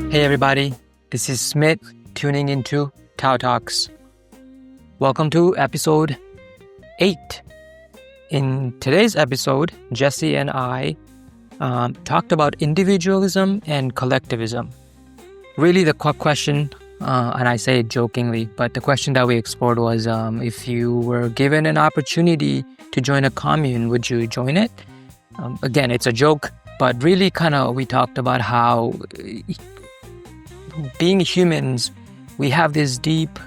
Hey everybody, this is Smith tuning into TAOTalks. Welcome to episode 8. In today's episode, Jesse and I talked about individualism and collectivism. Really the question, and I say it jokingly, but the question that we explored was if you were given an opportunity to join a commune, would you join it? Again, it's a joke, but really we talked about how being humans, we have this deep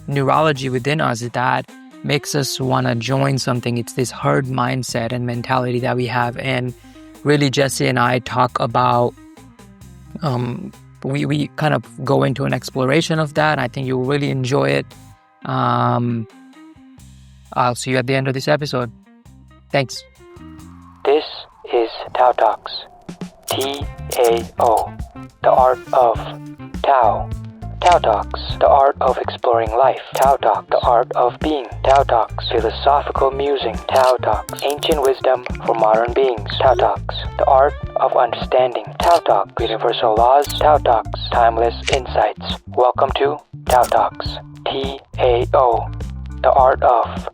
neurology within us that makes us want to join something. It's this herd mindset and mentality that we have. And really, Jesse and I talk about, we kind of go into an exploration of that. I think you'll really enjoy it. I'll see you at the end of this episode. Thanks. This is TAOTalks. T-A-O. The art of Tao. TAOTalks, the art of exploring life. TAOTalks, the art of being. TAOTalks, philosophical musing. TAOTalks, ancient wisdom for modern beings. TAOTalks, the art of understanding. TAOTalks, universal laws. TAOTalks, timeless insights. Welcome to TAOTalks. T-A-O, the art of.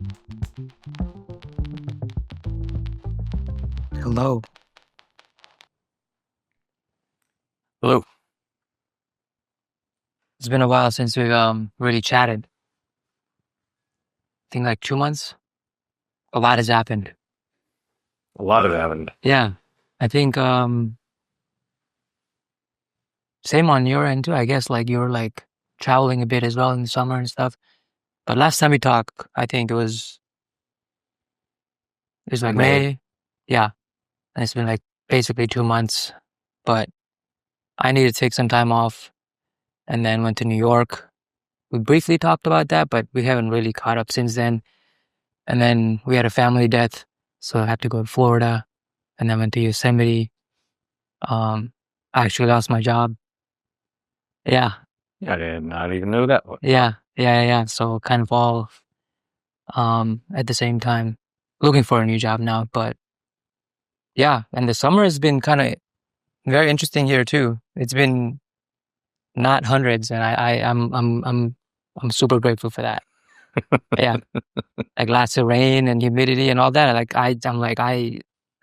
Hello. Hello. It's been a while since we've really chatted. I think like 2 months. A lot has happened. A lot has happened. Yeah. I think same on your end too. I guess like you were like traveling a bit as well in the summer and stuff. But last time we talked, I think it was like May. Yeah. And it's been like basically 2 months. But I needed to take some time off and then went to New York. We briefly talked about that, but we haven't really caught up since then. And then we had a family death, so I had to go to Florida and then went to Yosemite. I actually lost my job. Yeah. I did not even know that one. Yeah. So kind of all at the same time. Looking for a new job now, but yeah. And the summer has been kind of very interesting here too. It's been not hundreds, and I'm super grateful for that. Yeah, like lots of rain and humidity and all that. I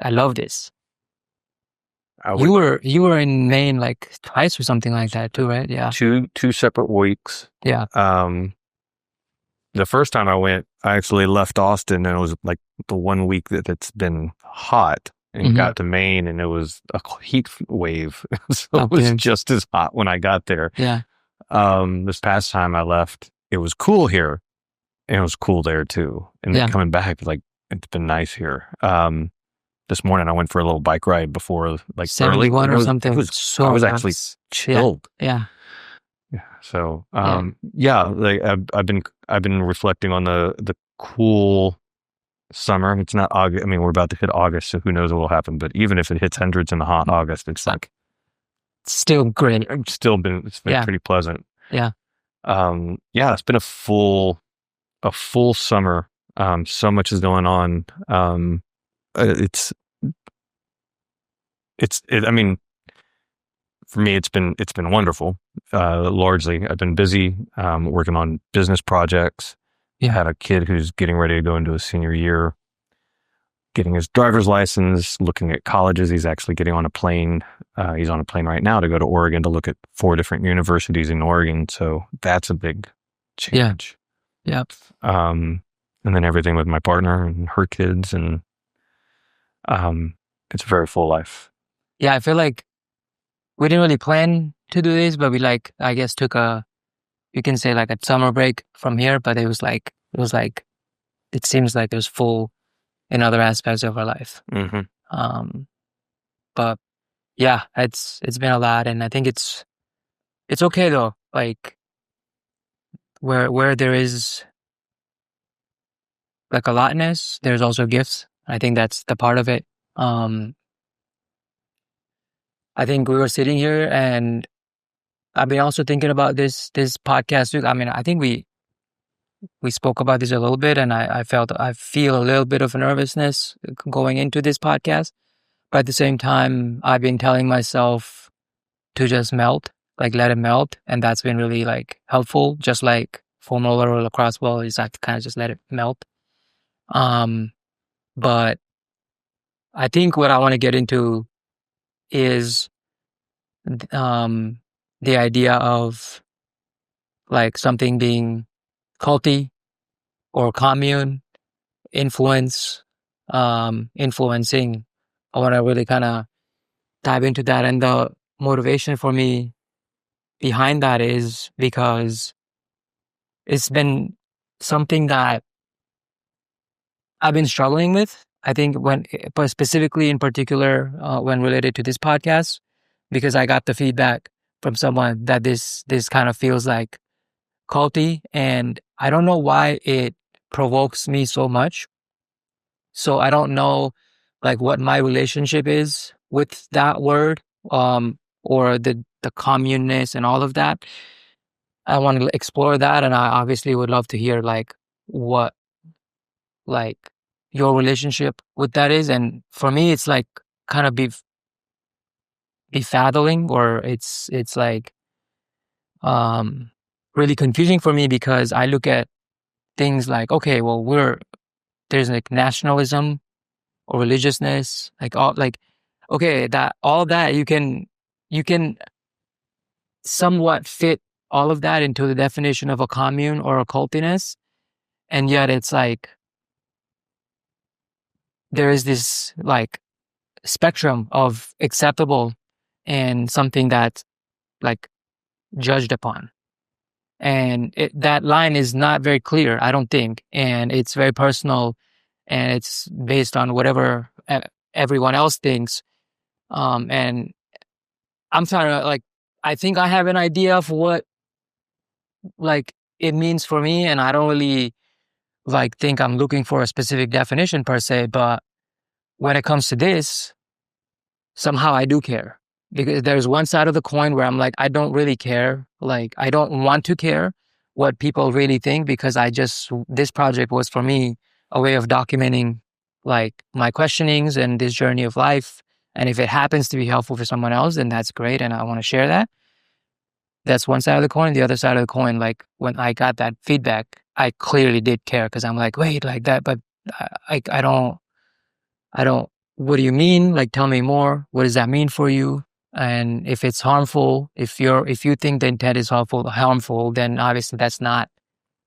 love this. You were in Maine like twice or something like that too, right? Yeah, two separate weeks. Yeah. The first time I went, I actually left Austin, and it was like the 1 week that it's been hot. And got to Maine, and it was a heat wave. So it was just as hot when I got there. Yeah. This past time I left, it was cool here, and it was cool there too. And then coming back, like it's been nice here. This morning I went for a little bike ride before, like 71 or something. I was actually chilled. Yeah. So like I've been reflecting on the cool summer. It's not August. I mean, we're about to hit August, so who knows what will happen. But even if it hits hundreds in the hot August, it's like still great. It's been pretty pleasant. Yeah. It's been a full summer. So much is going on. I mean, for me, it's been wonderful. Largely, I've been busy working on business projects. Yeah. I had a kid who's getting ready to go into his senior year, getting his driver's license, looking at colleges. He's actually getting on a plane. He's on a plane right now to go to Oregon to look at 4 different universities in Oregon. So that's a big change. Yeah. And then everything with my partner and her kids, and it's a very full life. Yeah, I feel like we didn't really plan to do this, but we I guess took you can say like a summer break from here, but it seems like it was full in other aspects of our life. Mm-hmm. But yeah, it's been a lot, and I think it's okay though. Like where there is like a lotness, there's also gifts. I think that's the part of it. I think we were sitting here, and I've been also thinking about this podcast too. I mean, I think we spoke about this a little bit, and I feel a little bit of nervousness going into this podcast. But at the same time, I've been telling myself to just melt, like let it melt. And that's been really like helpful, just like foam roller or lacrosse ball is I kind of just let it melt. But I think what I want to get into is um, the idea of like something being culty or commune, influence, influencing. I want to really kind of dive into that. And the motivation for me behind that is because it's been something that I've been struggling with. I think but specifically in particular, when related to this podcast, because I got the feedback from someone that this kind of feels like culty, and I don't know why it provokes me so much. So I don't know, like, what my relationship is with that word, or the communeness and all of that. I want to explore that, and I obviously would love to hear like what like your relationship with that is. And for me, it's like kind of befuddling, or it's like really confusing for me, because I look at things like, okay, well, there's like nationalism or religiousness, like all like, okay, that all that you can somewhat fit all of that into the definition of a commune or a cultiness, and yet it's like there is this like spectrum of acceptable and something that's like judged upon. And that line is not very clear, I don't think. And it's very personal, and it's based on whatever everyone else thinks. And I'm trying to like, I think I have an idea of what like it means for me. And I don't really like think I'm looking for a specific definition per se, but when it comes to this, somehow I do care, because there's one side of the coin where I'm like, I don't really care. Like, I don't want to care what people really think, because this project was for me a way of documenting like my questionings and this journey of life. And if it happens to be helpful for someone else, then that's great. And I want to share that. That's one side of the coin. The other side of the coin, like when I got that feedback, I clearly did care, because I'm like, wait, like that, but I don't, what do you mean? Like, tell me more. What does that mean for you? And if it's harmful, if you think the intent is harmful, then obviously that's not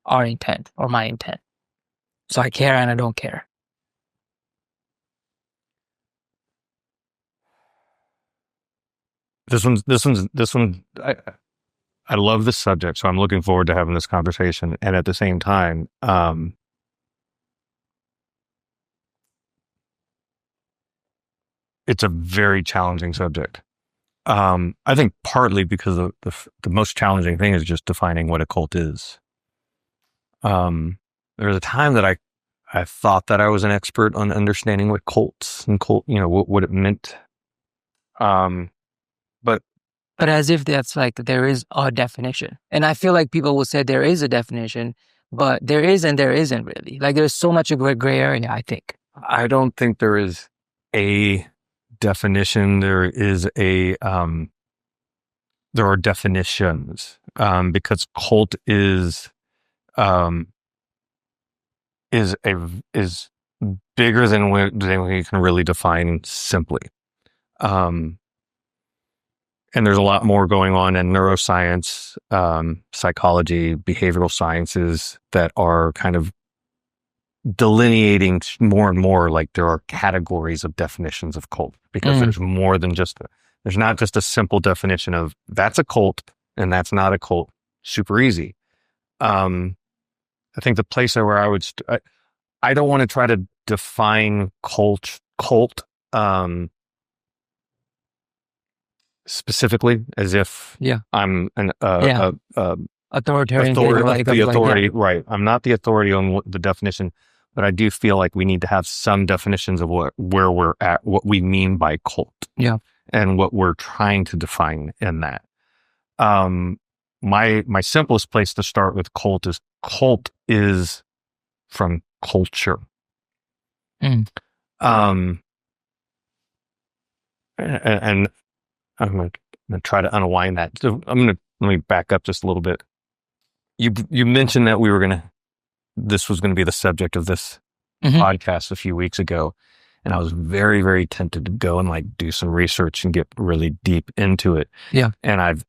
our intent or my intent. So I care and I don't care. This one. I love this subject, so I'm looking forward to having this conversation. And at the same time, it's a very challenging subject. I think partly because the most challenging thing is just defining what a cult is. There was a time that I thought that I was an expert on understanding what cults and what it meant. But as if that's like there is a definition. And I feel like people will say there is a definition, but there is and there isn't really. Like there's so much of a gray area, I think. I don't think there is a definition. There are definitions, because cult is bigger than we can really define simply. And there's a lot more going on in neuroscience, psychology, behavioral sciences that are kind of delineating more and more, like there are categories of definitions of cult, because there's more than there's not just a simple definition of that's a cult and that's not a cult. Super easy. I think the place where I don't want to try to define cult, specifically as if I'm an authoritarian authority, right? I'm not the authority on the definition, but I do feel like we need to have some definitions of where we're at, what we mean by cult, and what we're trying to define in that. My simplest place to start with cult is from culture. And I'm like, and try to unwind that. So let me back up just a little bit. You mentioned that this was going to be the subject of this podcast a few weeks ago. And I was very, very tempted to go and like do some research and get really deep into it. Yeah. And I've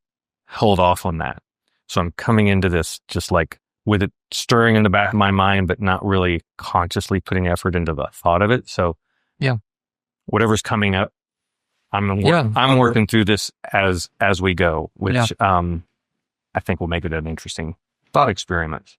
held off on that. So I'm coming into this just like with it stirring in the back of my mind, but not really consciously putting effort into the thought of it. So yeah, whatever's coming up, I'm working through this as we go, which I think will make it an interesting thought experiment.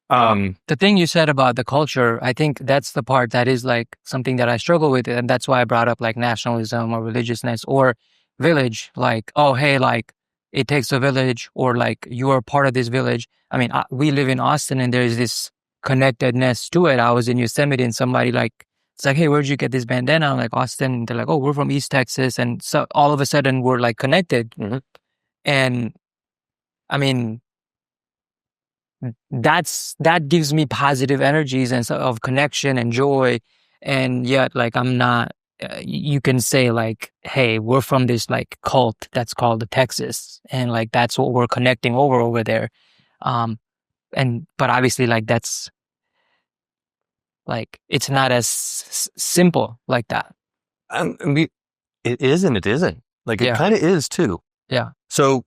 The thing you said about the culture, I think that's the part that is like something that I struggle with. And that's why I brought up like nationalism or religiousness or village, like, oh, hey, like it takes a village or like you are part of this village. I mean, we live in Austin and there's this connectedness to it. I was in Yosemite and somebody like, it's like, hey, where'd you get this bandana? I'm like, Austin. And they're like, oh, we're from East Texas. And so all of a sudden we're like connected. And I mean, that gives me positive energies and of connection and joy. And yet like I'm not, you can say like, hey, we're from this like cult that's called the Texas. And like, that's what we're connecting over there. But obviously like that's like, it's not as simple like that. I mean, it is and it isn't. Like it kind of is too. Yeah. So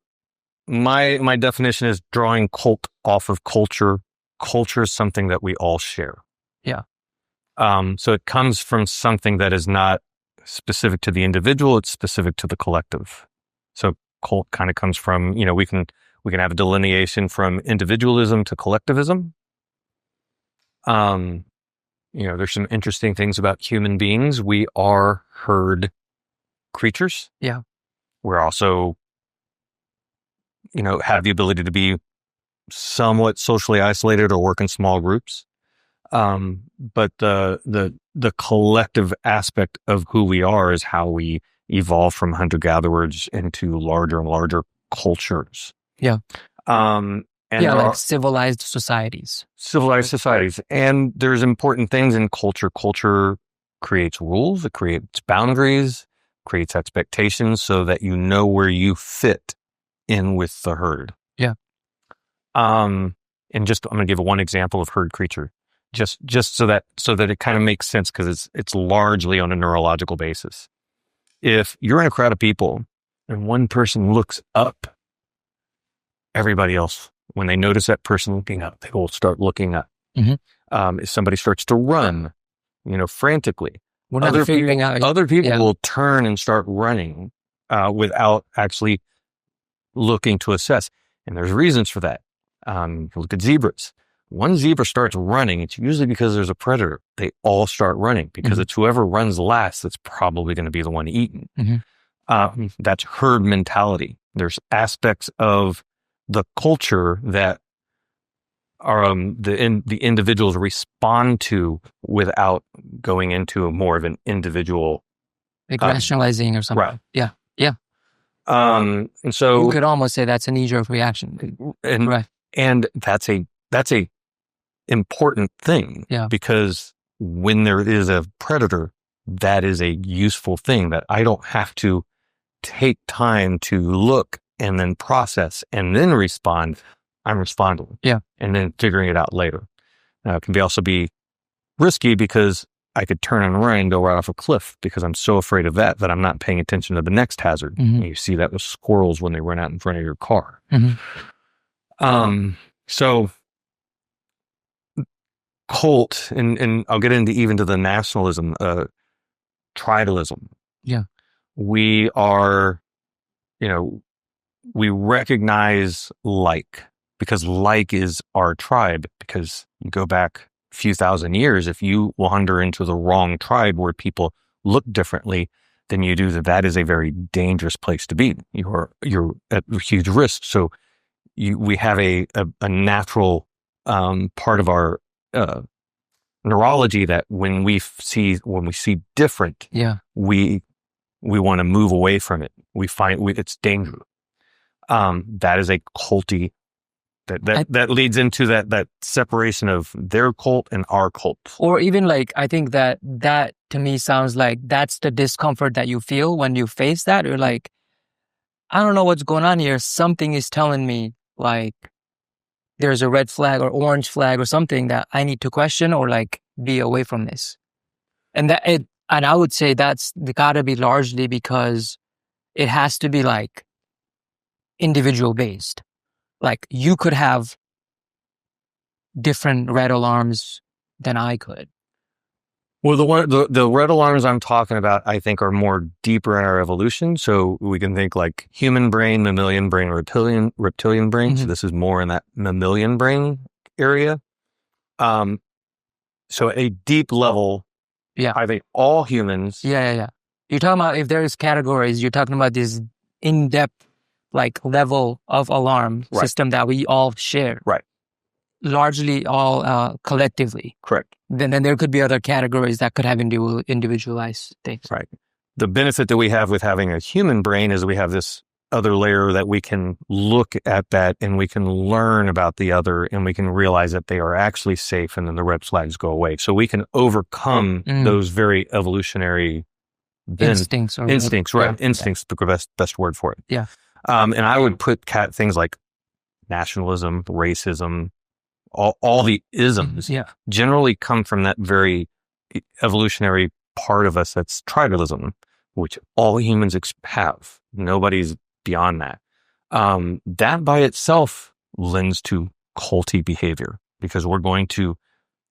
my definition is drawing cult off of culture. Culture is something that we all share. Yeah. So it comes from something that is not specific to the individual. It's specific to the collective. So cult kind of comes from, we can have a delineation from individualism to collectivism. There's some interesting things about human beings. We are herd creatures. Yeah. We're also, have the ability to be somewhat socially isolated or work in small groups. But the collective aspect of who we are is how we evolve from hunter-gatherers into larger and larger cultures. Yeah. And like civilized societies. Civilized societies. And there's important things in culture. Culture creates rules, it creates boundaries, creates expectations so that you know where you fit in with the herd. Yeah. And I'm going to give one example of herd creature, just so that it kind of makes sense because it's largely on a neurological basis. If you're in a crowd of people and one person looks up, everybody else, when they notice that person looking up, they will start looking up. If somebody starts to run, frantically, other people will turn and start running without actually looking to assess. And there's reasons for that. Look at zebras. One zebra starts running, it's usually because there's a predator. They all start running because it's whoever runs last that's probably going to be the one eaten. That's herd mentality. There's aspects of the culture that are the individuals respond to without going into more of an individual, like rationalizing or something. Right. Yeah. And so you could almost say that's a knee-jerk reaction. And that's a important thing. Yeah. Because when there is a predator, that is a useful thing that I don't have to take time to look and then process and then respond. I'm responding. Yeah. And then figuring it out later. Now, it can also be risky because I could turn and run and go right off a cliff because I'm so afraid of that I'm not paying attention to the next hazard. You see that with squirrels when they run out in front of your car. So cult, and I'll get into the nationalism, tribalism. Yeah. We are, we recognize because is our tribe, because you go back a few thousand years, if you wander into the wrong tribe where people look differently than you do, that is a very dangerous place to be. You're at huge risk. So we have a natural part of our neurology that when we see different, we want to move away from it. We find it's dangerous. That is a culty that leads into that separation of their cult and our cult. Or even like, I think that to me sounds like that's the discomfort that you feel when you face that, or like, I don't know what's going on here. Something is telling me like there's a red flag or orange flag or something that I need to question or like be away from this. And I would say that's gotta be largely because it has to be like individual based. Like you could have different red alarms than I could. Well, the red alarms I'm talking about, I think, are more deeper in our evolution. So we can think like human brain, mammalian brain, reptilian brain. Mm-hmm. So this is more in that mammalian brain area. So a deep level. Yeah. I think all humans. Yeah. You're talking about if there's categories, you're talking about this in-depth like level of alarm system that we all share. Right. Largely all collectively. Correct. Then there could be other categories that could have individualized things. Right. The benefit that we have with having a human brain is we have this other layer that we can look at that and we can learn about the other and we can realize that they are actually safe and then the red flags go away. So we can overcome those very evolutionary instincts. Instincts, right. Yeah. Instincts is the best word for it. Yeah. And I would put things like nationalism, racism, all the isms generally come from that very evolutionary part of us that's tribalism, which all humans have. Nobody's beyond that. That by itself lends to culty behavior because we're going to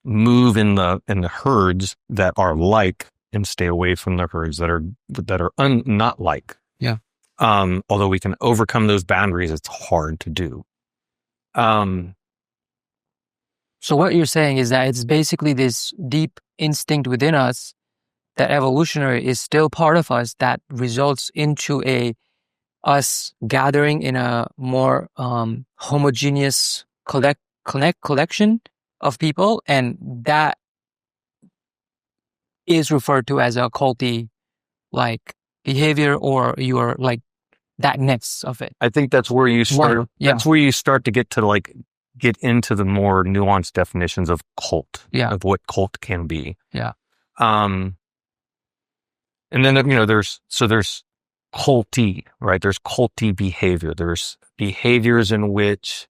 move in the herds that are like and stay away from the herds that are not like. Yeah. Although we can overcome those boundaries, it's hard to do. So what you're saying is that it's basically this deep instinct within us that evolutionary is still part of us that results into us gathering in a more homogeneous collection of people, and that is referred to as a culty like behavior, or your like that nexus of it. I think that's where you start. That's where you start to get into the more nuanced definitions of cult, of what cult can be. Yeah. And then, there's culty, right? There's culty behavior. There's behaviors in which,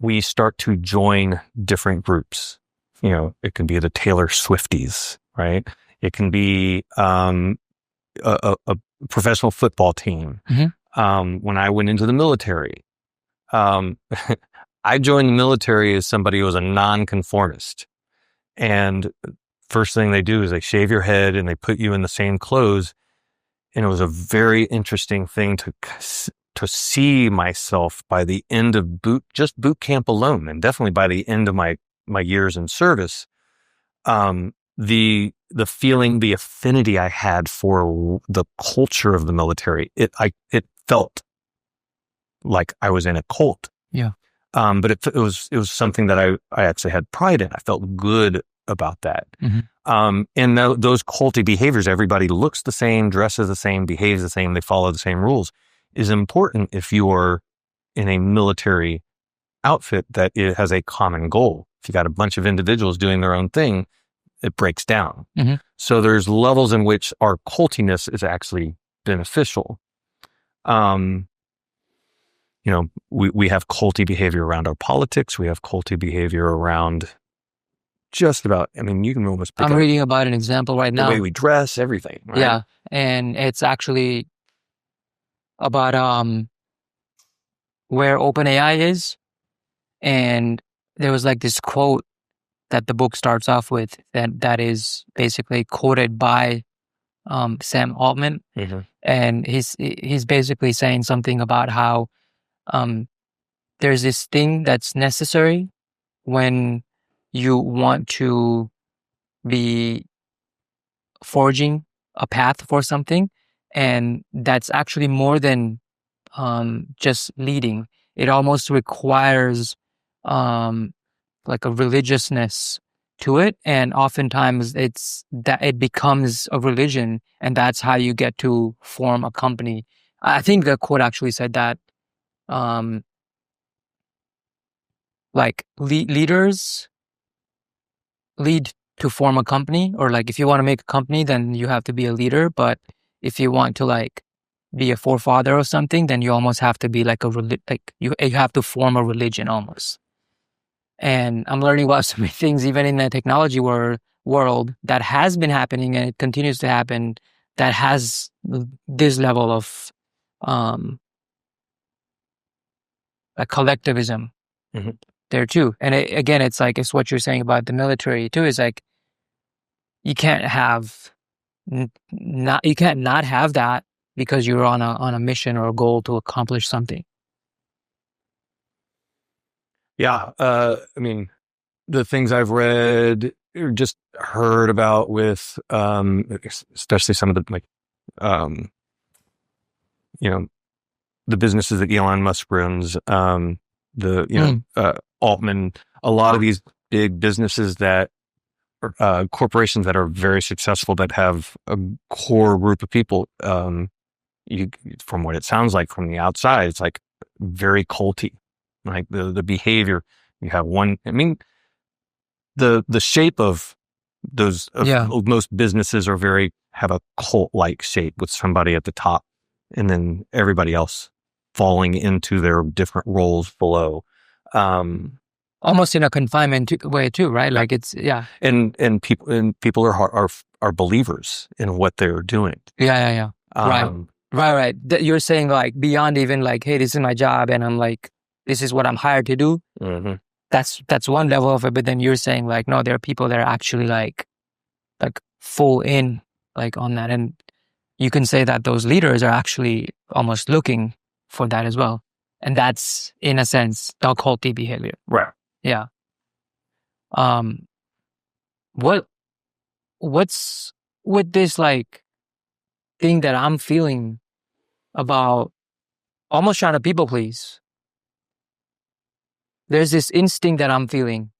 we start to join different groups. It can be the Taylor Swifties, right? It can be, a professional football team. Mm-hmm. When I went into the military, I joined the military as somebody who was a nonconformist. And first thing they do is they shave your head and they put you in the same clothes. And it was a very interesting thing to see myself by the end of boot camp alone. And definitely by the end of my years in service, the feeling, the affinity I had for the culture of the military, it felt like I was in a cult. Yeah. But it was something that I actually had pride in. I felt good about that. Mm-hmm. And those culty behaviors, everybody looks the same, dresses the same, behaves the same, they follow the same rules, is important if you are in a military outfit that it has a common goal. If you got a bunch of individuals doing their own thing, it breaks down. Mm-hmm. So there's levels in which our cultiness is actually beneficial. We have culty behavior around our politics. We have culty behavior around just about, you can almost pick I'm reading about an example right now. The way we dress, everything. Right? Yeah. And it's actually about where OpenAI is. And there was like this quote that the book starts off with that is basically quoted by Sam Altman. Mm-hmm. And he's basically saying something about how there's this thing that's necessary when you want to be forging a path for something, and that's actually more than just leading. It almost requires like a religiousness to it, and oftentimes it's that it becomes a religion, and that's how you get to form a company. I think the quote actually said that like leaders lead to form a company, or like if you want to make a company, then you have to be a leader. But if you want to like be a forefather of something, then you almost have to be like you have to form a religion almost. And I'm learning about so many things, even in the technology world, that has been happening and it continues to happen, that has this level of like collectivism there too. And again, it's like, it's what you're saying about the military too, is like, you can't not have that because you're on a mission or a goal to accomplish something. Yeah. I mean, the things I've read or just heard about with, especially some of the, like, the businesses that Elon Musk runs, Altman, a lot of these big businesses that, corporations that are very successful, that have a core group of people, from what it sounds like from the outside, it's like very culty, like the behavior. You have one, I mean, the shape of those, most businesses are have a cult-like shape with somebody at the top and then everybody else falling into their different roles below. Almost in a confinement way too, right? Like it's, and people are believers in what they're doing. Yeah. Right. You're saying like beyond even like, hey, this is my job and I'm like, this is what I'm hired to do. Mm-hmm. That's one level of it. But then you're saying like, no, there are people that are actually like full in like on that. And you can say that those leaders are actually almost looking for that as well. And that's, in a sense, the culty behavior. Right. Yeah. What's with this like thing that I'm feeling about almost trying to people please? There's this instinct that I'm feeling,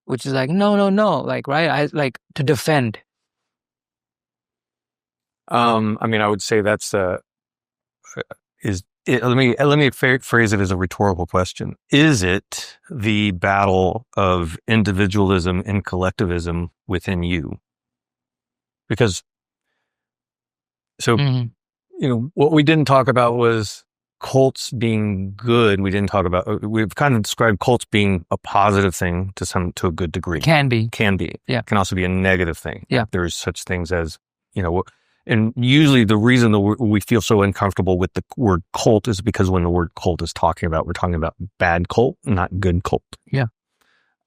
which is like, no, like, right? I like to defend. I mean, I would say that's, let me phrase it as a rhetorical question. Is it the battle of individualism and collectivism within you? Because, what we didn't talk about was cults being good. We didn't talk about, we've kind of described cults being a positive thing to a good degree. Can be. Yeah. Can also be a negative thing. Yeah. There's such things as, and usually the reason that we feel so uncomfortable with the word cult is because when the word cult is we're talking about bad cult, not good cult. Yeah.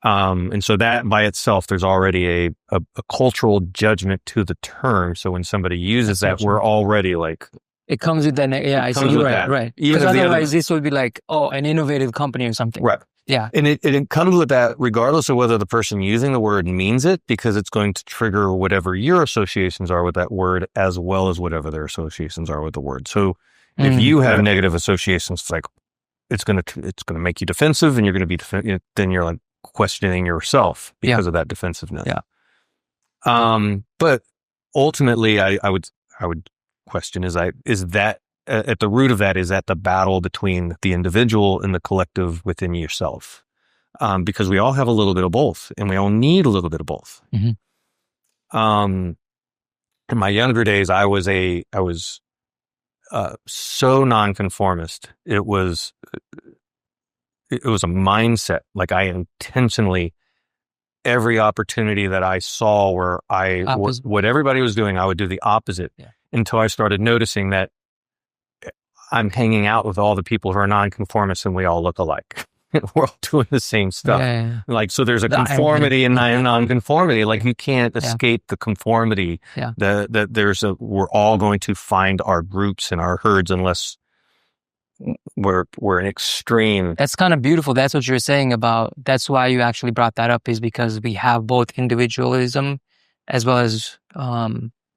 And so that by itself, there's already a cultural judgment to the term. So when somebody uses that, we're already like, it comes with that. Yeah, I see. Right. Because otherwise this would be like, an innovative company or something. Right. Yeah. And it comes with that regardless of whether the person using the word means it, because it's going to trigger whatever your associations are with that word, as well as whatever their associations are with the word. So if you have negative associations, it's like, it's going to make you defensive, and you're going to be, then you're like questioning yourself because of that defensiveness. Yeah. But ultimately I would question is that at the root of that, is that the battle between the individual and the collective within yourself? Because we all have a little bit of both, and we all need a little bit of both. Mm-hmm. In my younger days, I was so nonconformist. It was a mindset. Like I intentionally, every opportunity that I saw where what everybody was doing, I would do the opposite, until I started noticing that I'm hanging out with all the people who are nonconformists and we all look alike. We're all doing the same stuff. Yeah. Like, so there's a conformity and nonconformity. Like you can't escape the conformity. Yeah. We're all going to find our groups and our herds unless we're an extreme. That's kind of beautiful. That's what you're saying about, that's why you actually brought that up, is because we have both individualism as well as,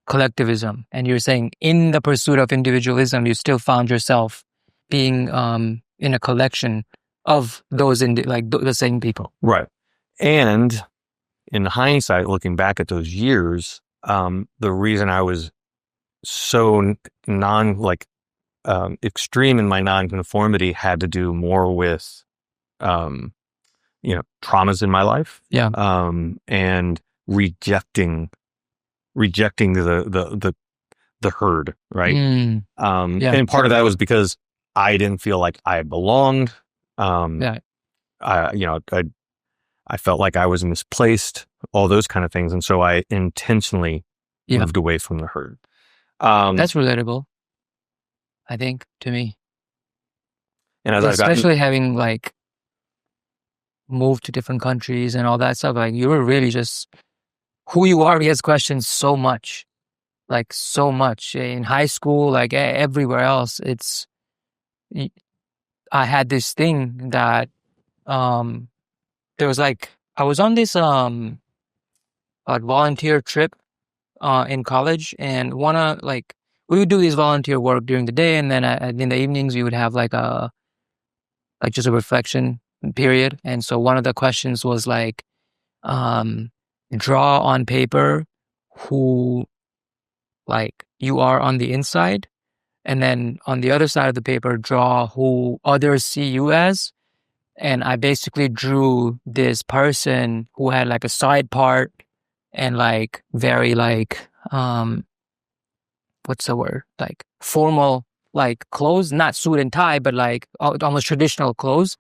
collectivism. And you're saying in the pursuit of individualism, you still found yourself being in a collection of those the same people. Right. And in hindsight, looking back at those years, the reason I was so extreme in my nonconformity had to do more with, traumas in my life. Yeah. And rejecting the the herd, right? Yeah. And part of that was because I didn't feel like I belonged. Yeah. I felt like I was misplaced, all those kind of things. And so I intentionally moved away from the herd. That's relatable, I think, to me. And as especially having like moved to different countries and all that stuff, like you were really just who you are gets questioned so much, like so much in high school, like everywhere else. I had this thing that, there was like, I was on this, volunteer trip, in college, and we would do this volunteer work during the day. And then in the evenings, we would have like just a reflection period. And so one of the questions was like, draw on paper who like you are on the inside, and then on the other side of the paper draw who others see you as. And I basically drew this person who had like a side part and like very like what's the word, like formal like clothes, not suit and tie, but like almost traditional clothes.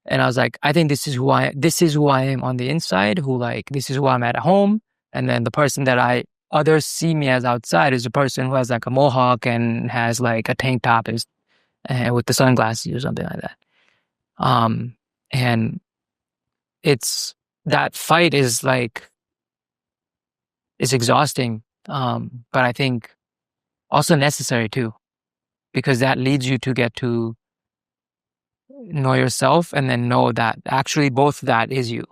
And I was like, I think this is who I am on the inside, who like, this is who I'm at home. And then the person that others see me as outside is a person who has like a mohawk and has like a tank top with the sunglasses or something like that. And it's, that fight is like, it's exhausting. But I think also necessary too, because that leads you to get to know yourself and then know that actually both of that is you.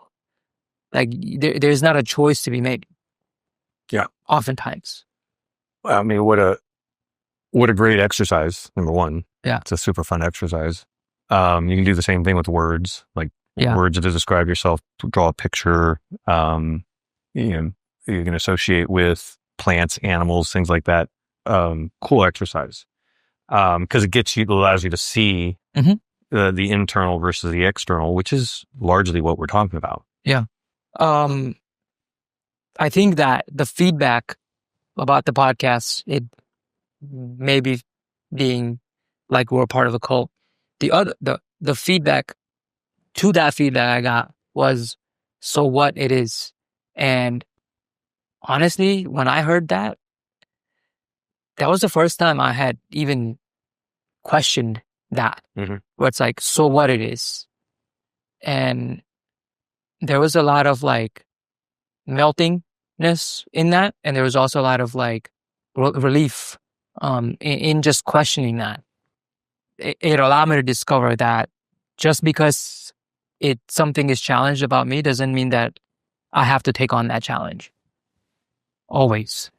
Like there's not a choice to be made. Yeah. Oftentimes. I mean, what a great exercise. Number one. Yeah. It's a super fun exercise. You can do the same thing with words, like words to describe yourself, to draw a picture. You can associate with plants, animals, things like that. Cool exercise. Cause it allows you to see the internal versus the external, which is largely what we're talking about. Yeah. I think that the feedback about the podcast, it maybe being like we're part of a cult. The feedback to that feedback I got was, so what it is. And honestly, when I heard that, that was the first time I had even questioned that. Where it's like, so what it is. And there was a lot of like meltingness in that. And there was also a lot of like relief in just questioning that. It allowed me to discover that just because something is challenged about me doesn't mean that I have to take on that challenge. Always.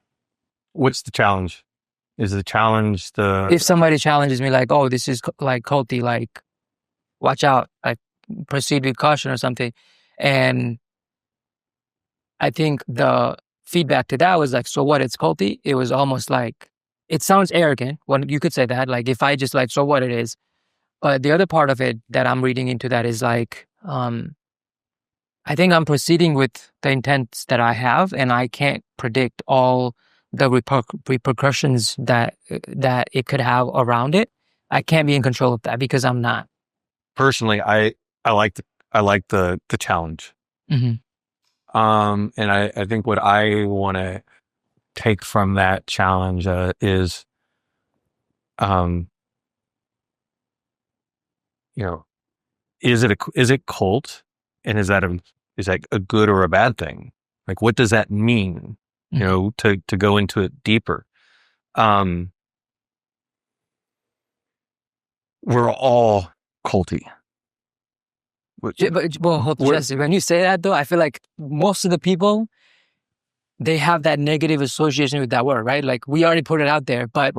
What's the challenge? Is the challenge if somebody challenges me like, oh, this is like culty, like watch out, like proceed with caution or something. And I think the feedback to that was like, so what, it's culty? It was almost like, it sounds arrogant when you could say that, like if I just like, so what it is. But the other part of it that I'm reading into that is like, I think I'm proceeding with the intents that I have, and I can't predict all the repercussions that it could have around it. I can't be in control of that because I'm not. Personally, I like the challenge. And I think what I want to take from that challenge is, is it cult, and is that a good or a bad thing? Like, what does that mean? To go into it deeper. We're all culty. Jesse, when you say that though, I feel like most of the people, they have that negative association with that word, right? Like we already put it out there, but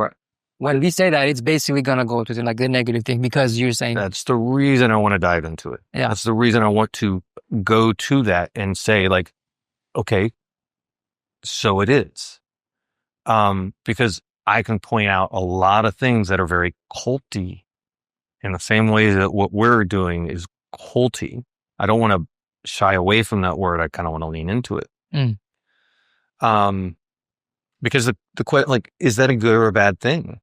when we say that, it's basically going to go to like the negative thing because you're saying. That's the reason I want to dive into it. Yeah. That's the reason I want to go to that and say like, okay, so it is. Because I can point out a lot of things that are very culty in the same way that what we're doing is culty. I don't want to shy away from that word. I kind of want to lean into it. Because the question, like, is that a good or a bad thing?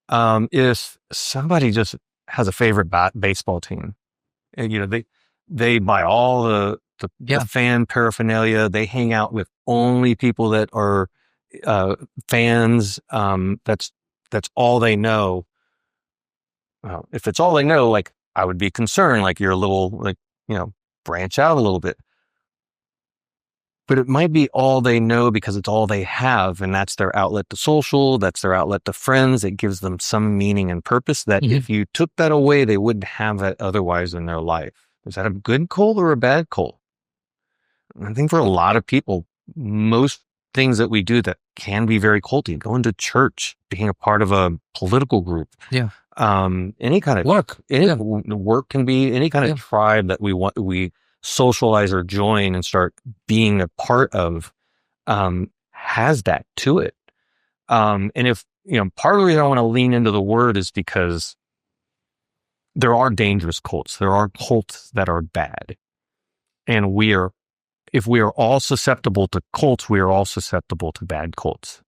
If somebody just has a favorite baseball team, and they buy all the fan paraphernalia, they hang out with only people that are fans. That's all they know. Well, if it's all they know, like, I would be concerned, like, you're a little, like, branch out a little bit. But it might be all they know because it's all they have, and that's their outlet to social, that's their outlet to friends. It gives them some meaning and purpose that if you took that away, they wouldn't have that otherwise in their life. Is that a good cult or a bad cult? I think for a lot of people, most things that we do that can be very culty, going to church, being a part of a political group, any kind of work, work can be any kind of tribe that we socialize or join and start being a part of, has that to it. And if, part of the reason I want to lean into the word is because there are dangerous cults. There are cults that are bad. And if we are all susceptible to cults, we are all susceptible to bad cults.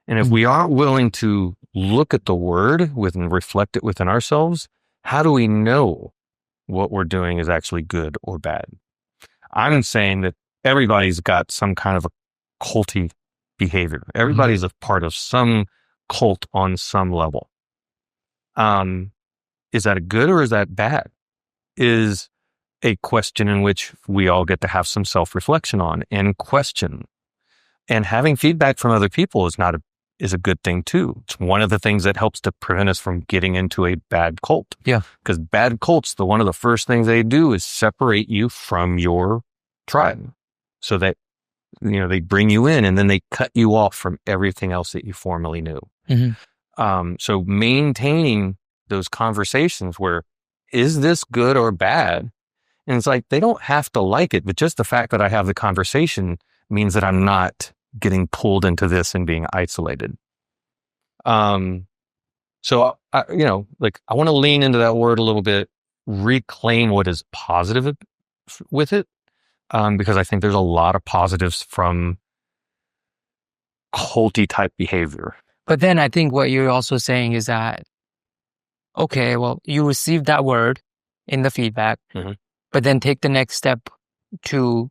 And if we aren't willing to look at the word and reflect it within ourselves, how do we know what we're doing is actually good or bad? I'm saying that everybody's got some kind of a culty behavior. Everybody's a part of some cult on some level. Is that a good or is that bad? Is a question in which we all get to have some self-reflection on and question. And having feedback from other people is a good thing too. It's one of the things that helps to prevent us from getting into a bad cult. Yeah. Because bad cults, one of the first things they do is separate you from your tribe, so that, they bring you in and then they cut you off from everything else that you formerly knew. So maintaining those conversations where, is this good or bad? And it's like, they don't have to like it, but just the fact that I have the conversation means that I'm not getting pulled into this and being isolated. So I want to lean into that word a little bit, reclaim what is positive with it. Because I think there's a lot of positives from culty type behavior. But then I think what you're also saying is that, okay, well, you received that word in the feedback, but then take the next step to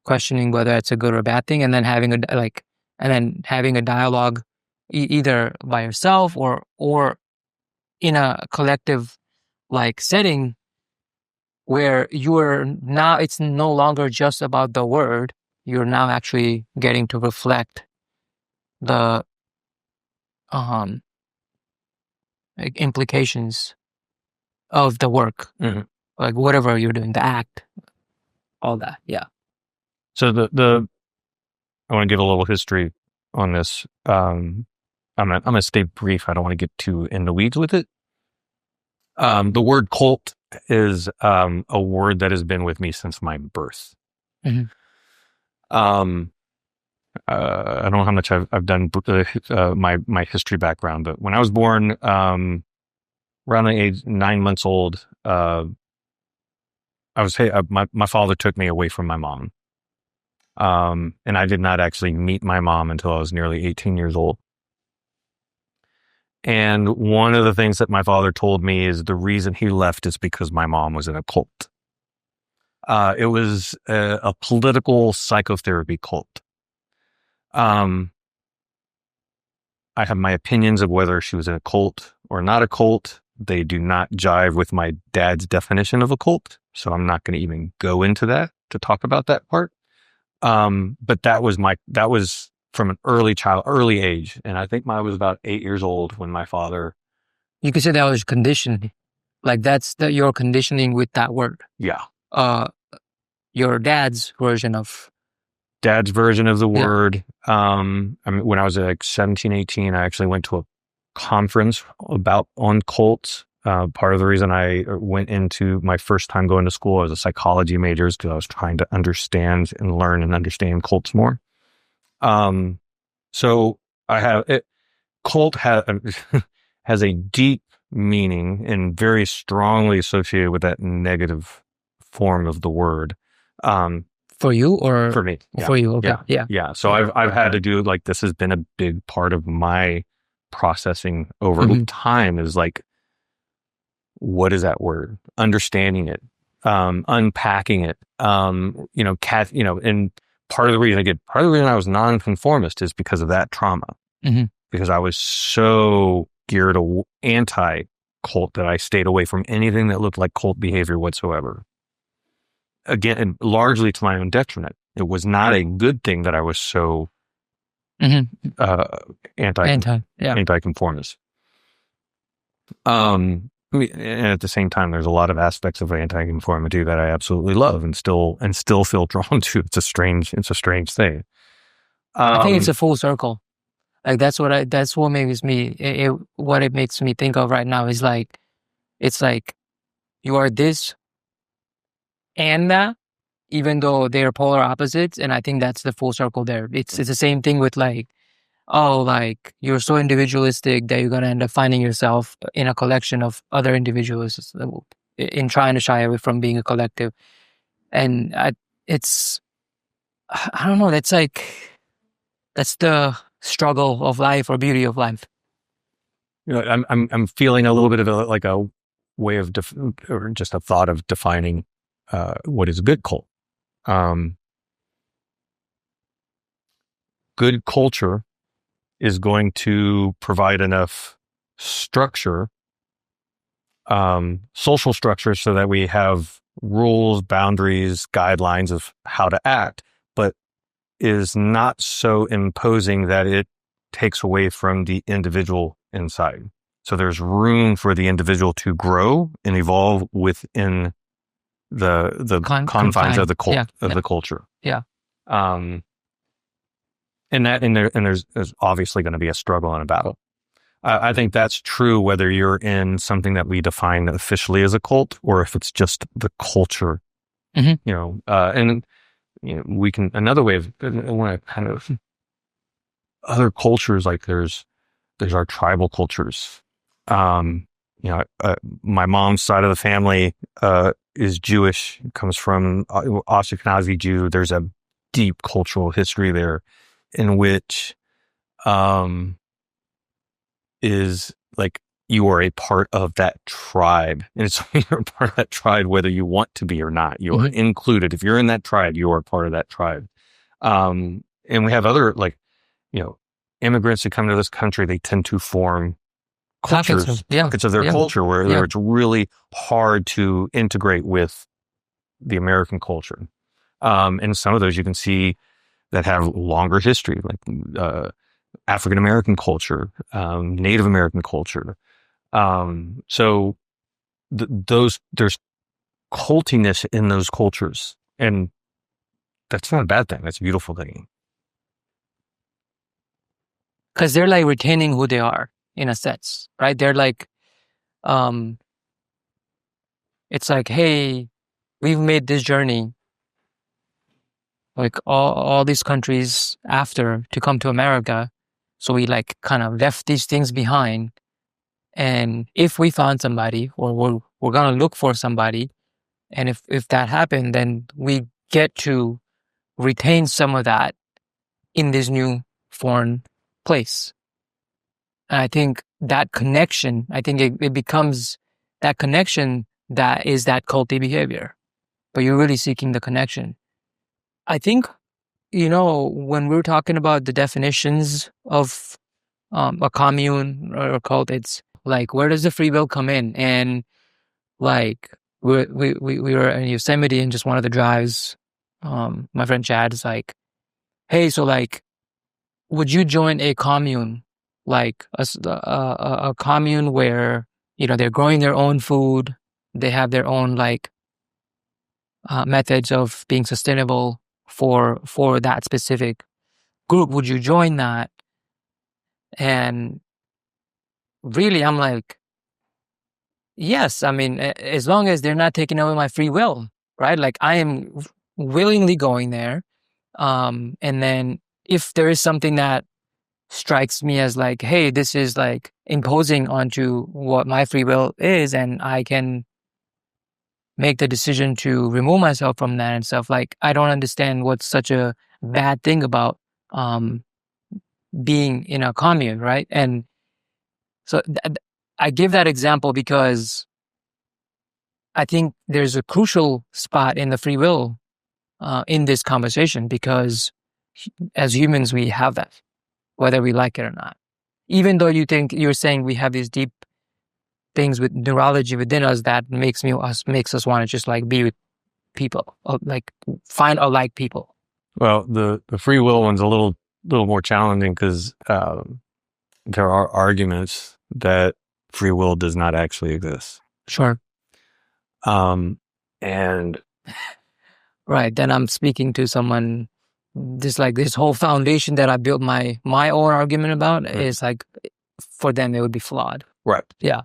questioning whether it's a good or bad thing, and then having a dialogue, either by yourself or in a collective setting, where it's no longer just about the word. You're now actually getting to reflect the implications of the work, like whatever you're doing, the act, all that. Yeah. So I want to give a little history on this. I'm gonna stay brief. I don't want to get too in the weeds with it. The word cult is a word that has been with me since my birth. I don't know how much I've done my history background, but when I was born, around the age 9 months old, my father took me away from my mom, and I did not actually meet my mom until I was nearly 18 years old. And one of the things that my father told me is the reason he left is because my mom was in a cult. It was a political psychotherapy cult. I have my opinions of whether she was in a cult or not a cult. They do not jive with my dad's definition of a cult, so I'm not going to even go into that to talk about that part. But that was from an early age. And I think I was about 8 years old when my father... You could say that was conditioning. Like that's your conditioning with that word. Yeah. Your dad's version of the word. When I was like 17, 18, I actually went to a conference on cults. Part of the reason I went into my first time going to school as a psychology major is because I was trying to understand and learn and understand cults more. So I have it. Cult has a deep meaning and very strongly associated with that negative form of the word. For you or For me. Yeah. for you? Okay. Yeah. So I've had to do, like, this has been a big part of my processing over time, is like, what is that word? Understanding it, unpacking it. And part of the reason I was nonconformist is because of that trauma, because I was so geared anti-cult that I stayed away from anything that looked like cult behavior whatsoever. Again, largely to my own detriment. It was not a good thing that I was so anti-conformist. And at the same time, there's a lot of aspects of anti-conformity that I absolutely love and still feel drawn to. It's a strange thing. I think it's a full circle. Like that's what makes me, what it makes me think of right now is like, it's like you are this and that, even though they're polar opposites. And I think that's the full circle there. It's the same thing with like, oh, like you're so individualistic that you're going to end up finding yourself in a collection of other individuals in trying to shy away from being a collective. And I don't know, that's the struggle of life or beauty of life. I'm feeling a little bit of a way of or just a thought of defining what is good cult. Good culture is going to provide enough structure, social structure, so that we have rules, boundaries, guidelines of how to act, but is not so imposing that it takes away from the individual inside. So there's room for the individual to grow and evolve within the confines of the the culture. Yeah. And there's obviously going to be a struggle and a battle. I think that's true whether you're in something that we define officially as a cult or if it's just the culture. We can, another way of, kind of other cultures, like there's our tribal cultures. My mom's side of the family is Jewish, comes from Ashkenazi Jew. There's a deep cultural history there in which is like you are a part of that tribe. And so you're a part of that tribe whether you want to be or not. You are included. If you're in that tribe, you are part of that tribe. And we have other, immigrants who come to this country, they tend to form cultures, pockets of their culture where it's really hard to integrate with the American culture. And some of those you can see that have longer history, like African American culture, Native American culture. So there's cultiness in those cultures, and that's not a bad thing. That's a beautiful thing. Because they're like retaining who they are in a sense, right? They're like, it's like, hey, we've made this journey, like all these countries after, to come to America. So we like kind of left these things behind. And if we found somebody, or we're going to look for somebody, and if that happened, then we get to retain some of that in this new foreign place. And I think that connection, it becomes that connection that is that culty behavior. But you're really seeking the connection. I think, when we're talking about the definitions of a commune or a cult, it's like, where does the free will come in? And like, we were in Yosemite, and just one of the drives, my friend Chad is like, hey, so like, would you join a commune, like a commune where, they're growing their own food, they have their own like methods of being sustainable for that specific group? Would you join that? And really, I'm like, yes. I mean, as long as they're not taking away my free will, right? Like, I am willingly going there. And then if there is something that strikes me as like, hey, this is like imposing onto what my free will is, and I can make the decision to remove myself from that and stuff. Like, I don't understand what's such a bad thing about being in a commune, right? And so I give that example because I think there's a crucial spot in the free will in this conversation, because as humans, we have that, whether we like it or not. Even though you're saying we have these deep things with neurology within us that makes us want to just like be with people, or like find alike people. Well, the free will one's a little more challenging because there are arguments that free will does not actually exist. Sure. And right, then I'm speaking to someone. This whole foundation that I built my own argument about is like, for them it would be flawed. Right. Yeah.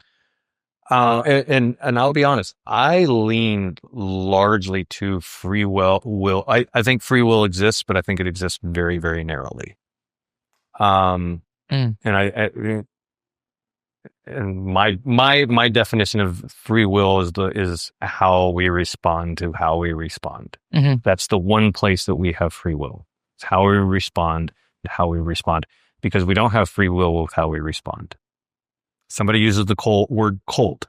And I'll be honest, I lean largely to free will. I think free will exists, but I think it exists very, very narrowly. And and my definition of free will is how we respond to how we respond. Mm-hmm. That's the one place that we have free will. It's how we respond and how we respond, because we don't have free will with how we respond. Somebody uses the word cult.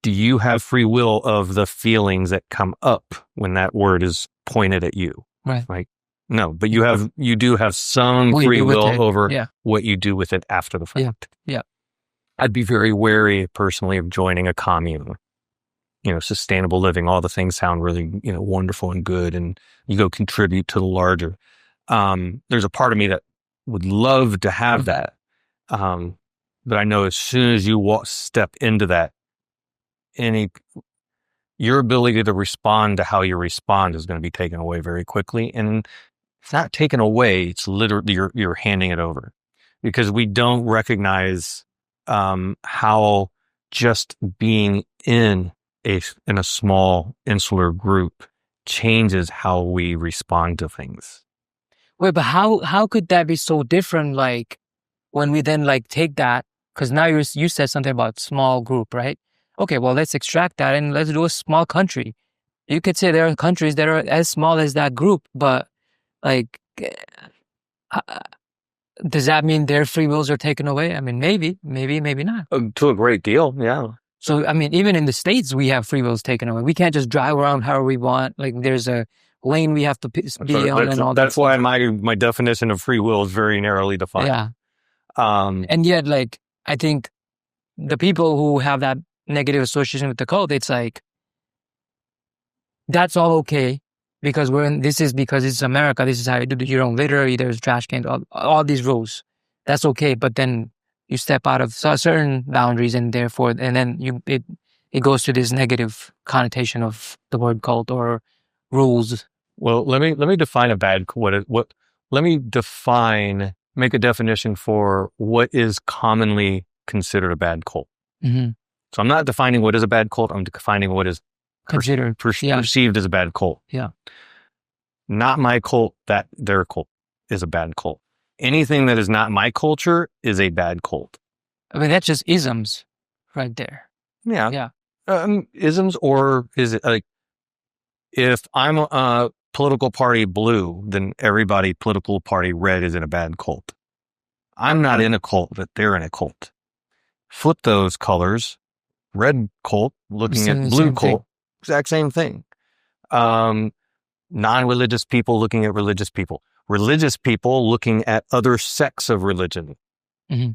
Do you have free will of the feelings that come up when that word is pointed at you? Right. Like, no, but you do have some free will over what you do with it after the fact. Yeah. I'd be very wary personally of joining a commune. Sustainable living, all the things sound really, wonderful and good, and you go contribute to the larger. There's a part of me that would love to have that. But I know as soon as you step into that, your ability to respond to how you respond is going to be taken away very quickly. And it's not taken away. It's literally, you're handing it over, because we don't recognize how just being in a small insular group changes how we respond to things. Wait, but how could that be so different? Like, when we then like take that, because now you said something about small group, right? Okay, well, let's extract that and let's do a small country. You could say there are countries that are as small as that group, but like, does that mean their free wills are taken away? I mean, maybe not. To a great deal, yeah. So, I mean, even in the States, we have free wills taken away. We can't just drive around however we want. Like, there's a lane we have to be on and all that. That's why my definition of free will is very narrowly defined. Yeah. And yet, like, I think the people who have that negative association with the cult, it's like, that's all okay, because because it's America. This is how you do your own litter. There's trash cans, all these rules. That's okay. But then you step out of certain boundaries, and then it goes to this negative connotation of the word cult or rules. Well, let me define make a definition for what is commonly considered a bad cult. Mm-hmm. So I'm not defining what is a bad cult. I'm defining what is considered perceived as a bad cult. Yeah. Not my cult, that their cult is a bad cult. Anything that is not my culture is a bad cult. I mean, that's just isms right there. Yeah. Isms, or is it like, if I'm a political party blue, then everybody political party red is in a bad cult. I'm not in a cult, but they're in a cult. Flip those colors. Red cult looking at blue cult, exact same thing. Non-religious people looking at religious people. Religious people looking at other sects of religion. Mm-hmm.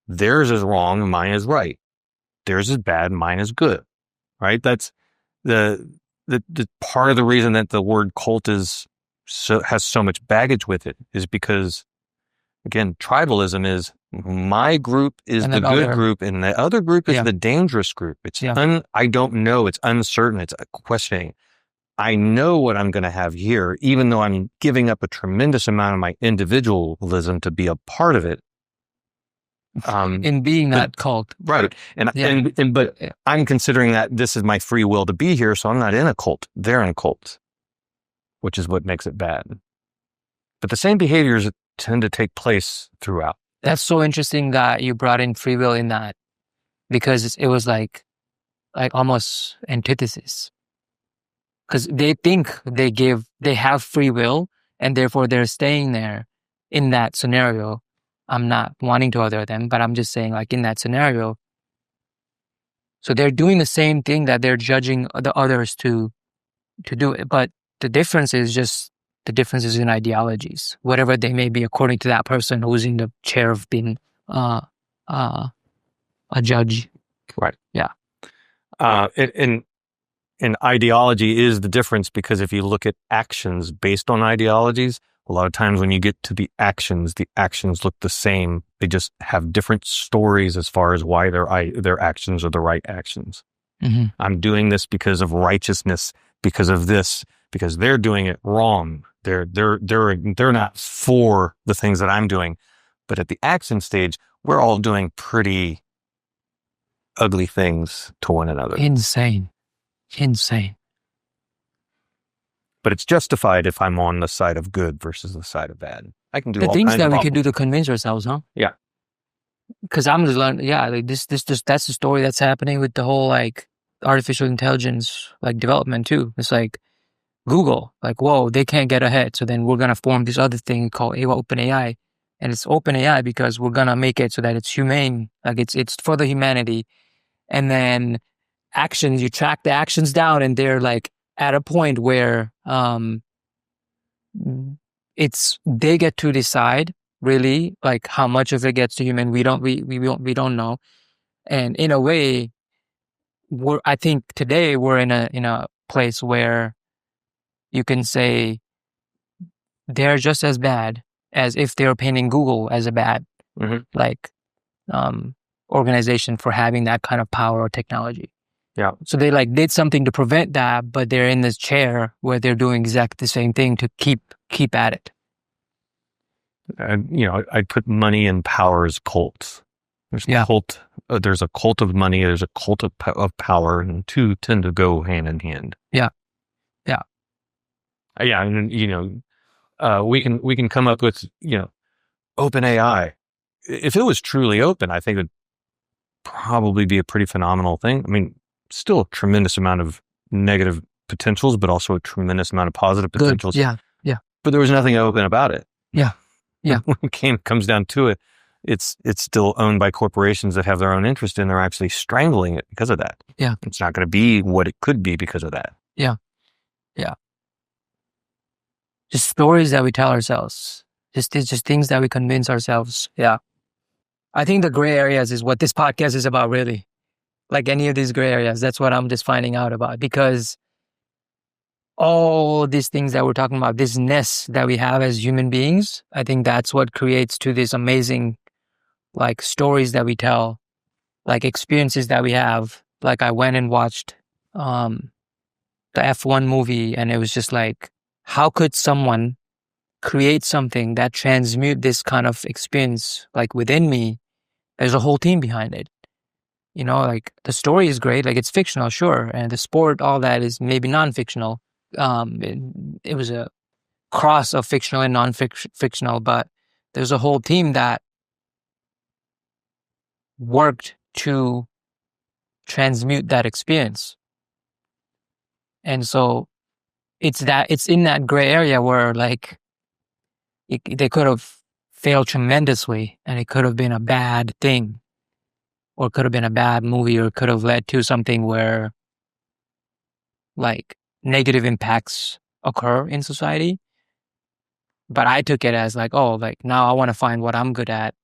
Theirs is wrong, mine is right. Theirs is bad, mine is good. Right? That's the part of the reason that the word cult has so much baggage with it, is because, again, tribalism is my group is the good group and the other group is the dangerous group. It's I don't know. It's uncertain. It's questioning. I know what I'm going to have here, even though I'm giving up a tremendous amount of my individualism to be a part of it. In being that cult. Right. But I'm considering that this is my free will to be here. So I'm not in a cult. They're in a cult, which is what makes it bad. But the same behaviors tend to take place throughout. That's so interesting that you brought in free will in that, because it was like, like almost antithesis. Because they think they have free will, and therefore they're staying there in that scenario. I'm not wanting to other them, but I'm just saying, like, in that scenario. So they're doing the same thing that they're judging the others to do it. But the difference is just the differences in ideologies, whatever they may be, according to that person who's in the chair of being a judge. Right. Yeah. And ideology is the difference, because if you look at actions based on ideologies, a lot of times when you get to the actions look the same. They just have different stories as far as why their actions are the right actions. Mm-hmm. I'm doing this because of righteousness, because of this, because they're doing it wrong. They're not for the things that I'm doing. But at the action stage, we're all doing pretty ugly things to one another. Insane. But it's justified if I'm on the side of good versus the side of bad. I can do the all things kinds that of we awful can do to convince ourselves, huh? Yeah. Because I'm just learning, like this, that's the story that's happening with the whole, like, artificial intelligence, like, development too. It's like Google, like, whoa, they can't get ahead. So then we're going to form this other thing called OpenAI. And it's OpenAI because we're going to make it so that it's humane. Like, it's for the humanity. And then actions, you track the actions down, and they're like at a point where they get to decide really, like, how much of it gets to human. We don't know. And in a way, I think today we're in a place where you can say they're just as bad as if they were painting Google as a bad, like, organization for having that kind of power or technology. Yeah. So they, like, did something to prevent that, but they're in this chair where they're doing exactly the same thing to keep at it. And I'd put money and power as cults. There's a cult of money. There's a cult of power, and two tend to go hand in hand. Yeah. And we can come up with open AI. If it was truly open, I think it would probably be a pretty phenomenal thing. I mean, still a tremendous amount of negative potentials, but also a tremendous amount of positive potentials. Good. Yeah. But there was nothing open about it. Yeah. When it comes down to it, it's still owned by corporations that have their own interest, and they're actually strangling it because of that. Yeah. It's not going to be what it could be because of that. Yeah. Just stories that we tell ourselves. Just things that we convince ourselves. Yeah. I think the gray areas is what this podcast is about, really. Like, any of these gray areas, that's what I'm just finding out about, because all these things that we're talking about, this ness that we have as human beings, I think that's what creates to this amazing, like, stories that we tell, like, experiences that we have. Like, I went and watched the F1 movie, and it was just like, how could someone create something that transmute this kind of experience, like, within me? There's a whole team behind it. Like, the story is great, like, it's fictional, sure, and the sport, all that, is maybe non-fictional. It was a cross of fictional and non-fictional, but there's a whole team that worked to transmute that experience. And so it's in that gray area where, like, they could have failed tremendously, and it could have been a bad thing, or it could have been a bad movie, or it could have led to something where, like, negative impacts occur in society. But I took it as, like, oh, like, now I want to find what I'm good at.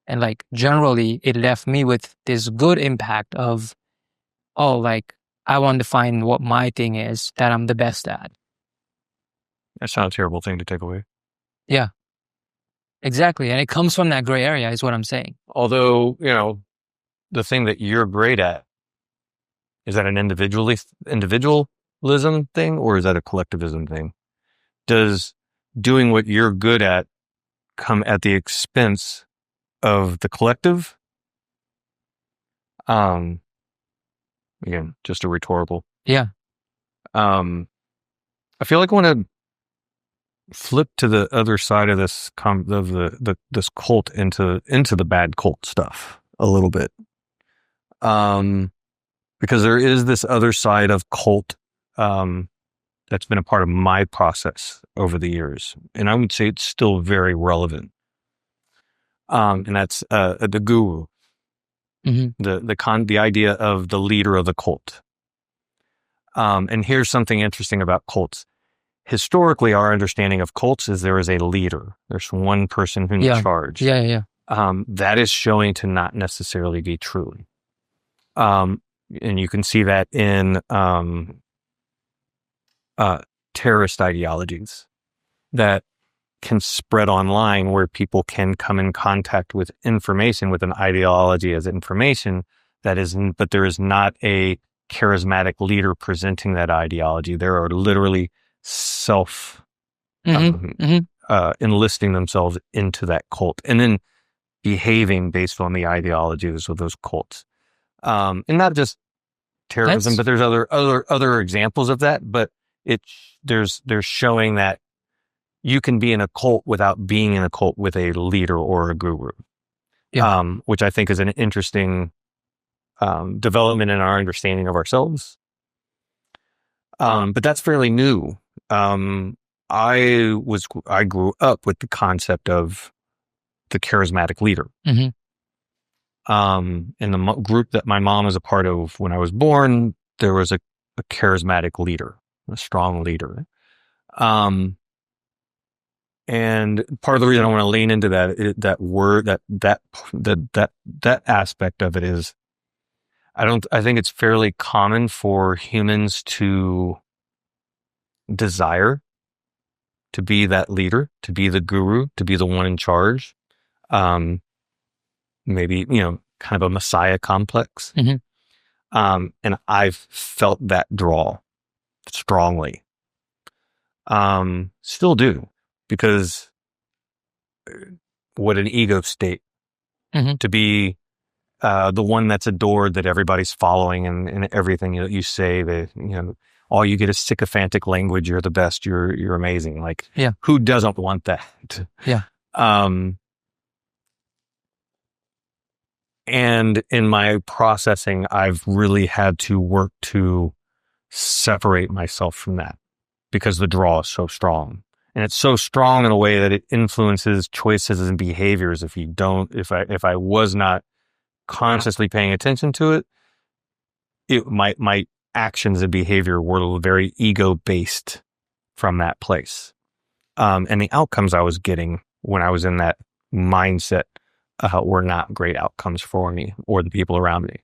And, like, generally it left me with this good impact of, oh, like, I want to find what my thing is that I'm the best at. That's not a terrible thing to take away. Yeah, exactly. And it comes from that gray area, is what I'm saying. Although, the thing that you're great at, is that an individualism thing, or is that a collectivism thing? Does doing what you're good at come at the expense of the collective? Again, just a rhetorical. Yeah. I feel like I want to flip to the other side of this this cult into the bad cult stuff a little bit. because there is this other side of cult that's been a part of my process over the years, and I would say it's still very relevant. And that's the guru, the idea of the leader of the cult. And here's something interesting about cults. Historically, our understanding of cults is there is a leader. There's one person who's in charge. That is showing to not necessarily be true. And you can see that in terrorist ideologies that can spread online, where people can come in contact with information, with an ideology as information but there is not a charismatic leader presenting that ideology. There are literally enlisting themselves into that cult and then behaving based on the ideologies of those cults. And not just terrorism, but there's other examples of that. But there's showing that you can be in a cult without being in a cult with a leader or a guru, which I think is an interesting development in our understanding of ourselves. But that's fairly new. I grew up with the concept of the charismatic leader. In the group that my mom was a part of when I was born, there was a charismatic leader, a strong leader. And part of the reason I want to lean into that aspect of it is, I think it's fairly common for humans to desire to be that leader, to be the guru, to be the one in charge. Maybe, kind of a messiah complex. And I've felt that draw strongly. Still do, because what an ego state to be the one that's adored, that everybody's following, and everything that you say, that, all you get is sycophantic language. You're the best. You're amazing. Like, who doesn't want that? And in my processing, I've really had to work to separate myself from that, because the draw is so strong. And it's so strong in a way that it influences choices and behaviors. If I was not consciously paying attention to it, my actions and behavior were very ego-based from that place. And the outcomes I was getting when I was in that mindset were not great outcomes for me or the people around me.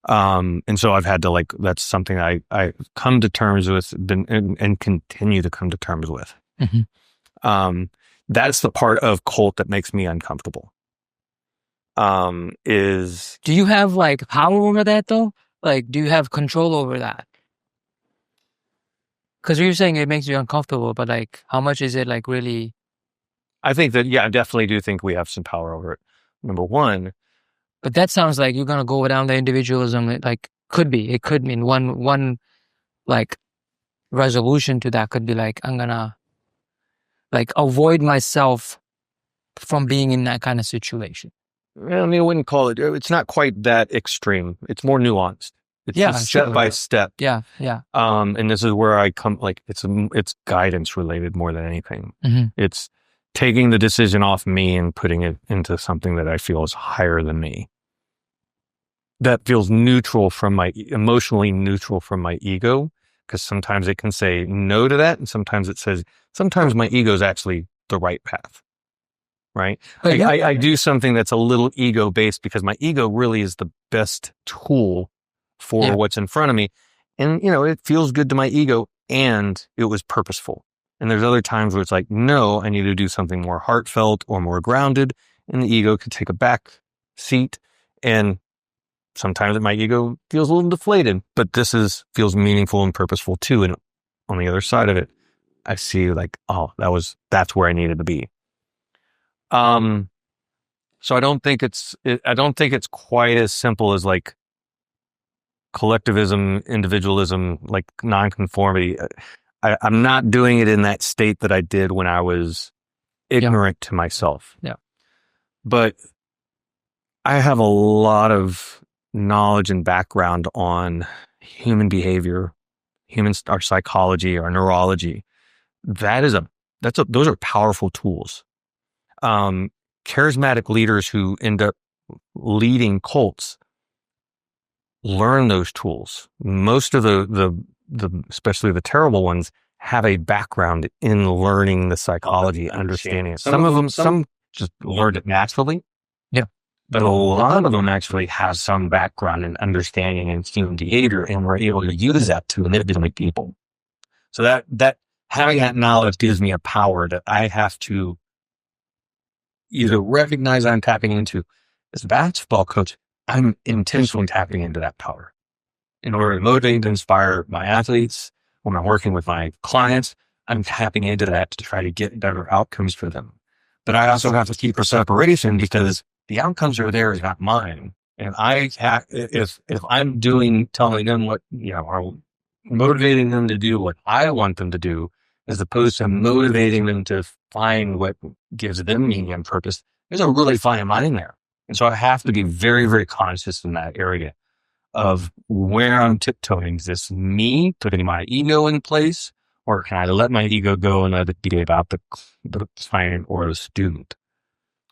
And so I've had to, that's something I come to terms with and continue to come to terms with. That's the part of cult that makes me uncomfortable. Do you have power over that though? Do you have control over that? Because you're saying it makes you uncomfortable, but how much is it really? I think that, I definitely do think we have some power over it. Number one. But that sounds like you're going to go down the individualism. It could mean one resolution to that could be I'm going to avoid myself from being in that kind of situation. I wouldn't call it, it's not quite that extreme. It's more nuanced. It's step by step. Yeah. And this is where I come, it's guidance related more than anything. It's taking the decision off me and putting it into something that I feel is higher than me. That feels emotionally neutral from my ego, because sometimes it can say no to that. And sometimes it says, sometimes my ego is actually the right path. Right. I do something that's a little ego based because my ego really is the best tool for what's in front of me. And, it feels good to my ego and it was purposeful. And there's other times where it's no, I need to do something more heartfelt or more grounded. And the ego could take a back seat. And sometimes my ego feels a little deflated, but feels meaningful and purposeful too. And on the other side of it, I see that's where I needed to be. So I don't think it's quite as simple as collectivism, individualism, nonconformity. I'm not doing it in that state that I did when I was ignorant to myself. Yeah. But I have a lot of knowledge and background on human behavior, our psychology, our neurology, those are powerful tools. Charismatic leaders who end up leading cults learn those tools. Most of the especially the terrible ones, have a background in learning the psychology, understanding it. Some just learned it naturally. Yeah. But a lot of them actually have some background in understanding and human behavior, and were able to use that to manipulate people. So that having that knowledge gives me a power that I have to either recognize I'm tapping into. As a basketball coach, I'm intentionally tapping into that power in order to motivate and inspire my athletes. When I'm working with my clients, I'm tapping into that to try to get better outcomes for them. But I also have to keep a separation, because the outcomes are theirs, not mine. And if I'm telling them what, or motivating them to do what I want them to do, as opposed to motivating them to find what gives them meaning and purpose, there's a really fine line there. And so I have to be very, very conscious in that area of where I'm tiptoeing. Is this me putting my ego in place, or can I let my ego go and let it be about the client or the student?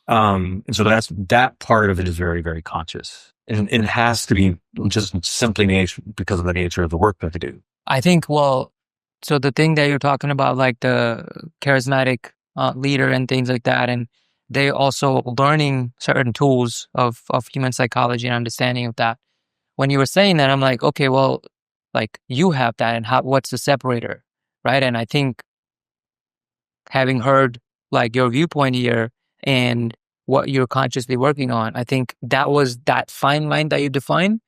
And so that part of it is very, very conscious. And it has to be just simply because of the nature of the work that I do. I think, so the thing that you're talking about, like the charismatic leader and things like that, and they also learning certain tools of human psychology and understanding of that. When you were saying that, I'm like, okay, well, like you have that, and what's the separator, right? And I think having heard like your viewpoint here and what you're consciously working on, I think that fine line that you define,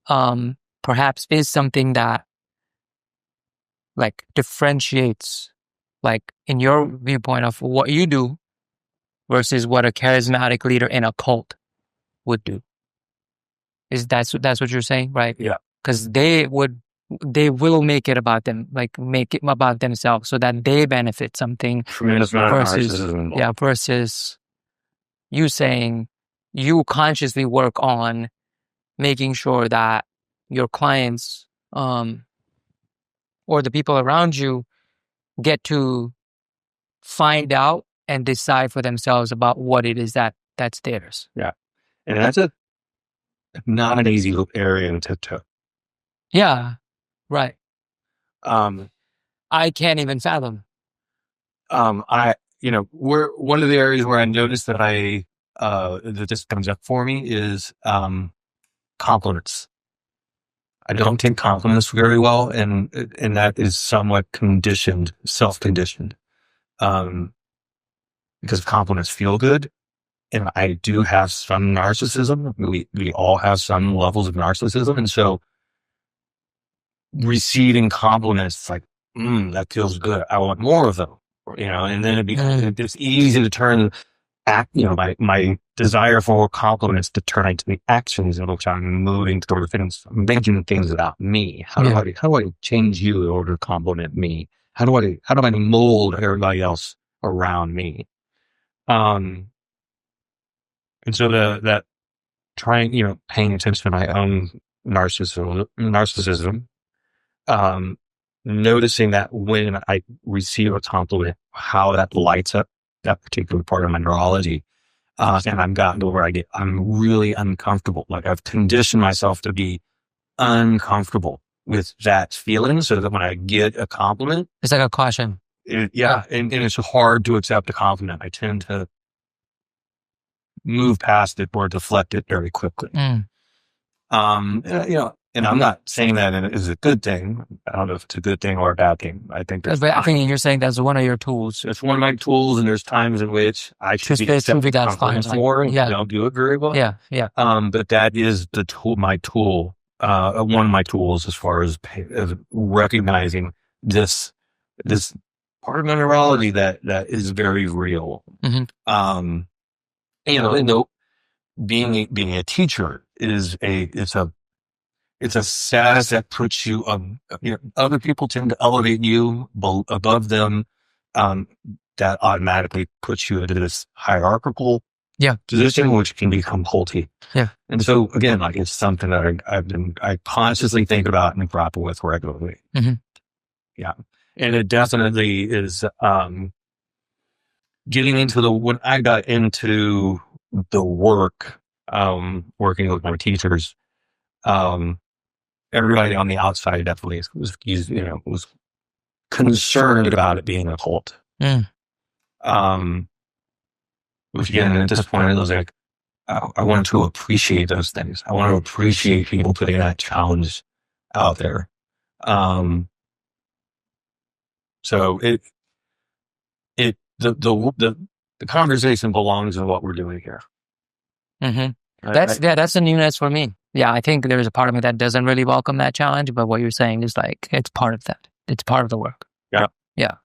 perhaps is something that like differentiates, like in your viewpoint of what you do versus what a charismatic leader in a cult would do. That's what you're saying, right? Yeah. Because they will make it about them, like make it about themselves so that they benefit something. Tremendous amount of narcissism. Versus you saying you consciously work on making sure that your clients, or the people around you get to find out and decide for themselves about what it is that's theirs. Yeah. And that's not an easy area to tiptoe. Yeah. Right. I can't even fathom. We're one of the areas where I noticed that that this comes up for me is, compliments. I don't take compliments very well, and that is somewhat self-conditioned, because compliments feel good. And I do have some narcissism. We all have some levels of narcissism. And so receiving compliments, like, that feels good. I want more of them, and then it's easy to turn my desire for compliments to turn into the actions in which I'm moving toward things, making things about me. How do I change you in order to compliment me? How do I mold everybody else around me? And so that paying attention to my own narcissism, noticing that when I receive a compliment, how that lights up that particular part of my neurology. And I've gotten to where I'm really uncomfortable. Like I've conditioned myself to be uncomfortable with that feeling, so that when I get a compliment, it's like a caution. And it's hard to accept a compliment. I tend to move past it or deflect it very quickly. And I'm not saying that is a good thing. I don't know if it's a good thing or a bad thing. I think you're saying that's one of your tools. It's one of my tools, and there's times in which I should be accepting compliments more and don't do it very well. Yeah. But that is my tool. One of my tools as far as recognizing this part of my neurology that is very real. Mm-hmm. Being a teacher it's a status that puts you other people tend to elevate you above them. That automatically puts you into this hierarchical position, which can become culty. Yeah. And so again, like it's something that I consciously think about and grapple with regularly. Mm-hmm. Yeah. And it definitely is, getting into when I got into the work, working with my teachers, everybody on the outside definitely was concerned about it being a cult. Which again, at this point, it was like, I want to appreciate those things. I want to appreciate people putting that challenge out there. So the conversation belongs in what we're doing here. Mm-hmm. That's the newness for me. Yeah, I think there's a part of me that doesn't really welcome that challenge, but what you're saying is like, it's part of that. It's part of the work. Yeah. Yeah.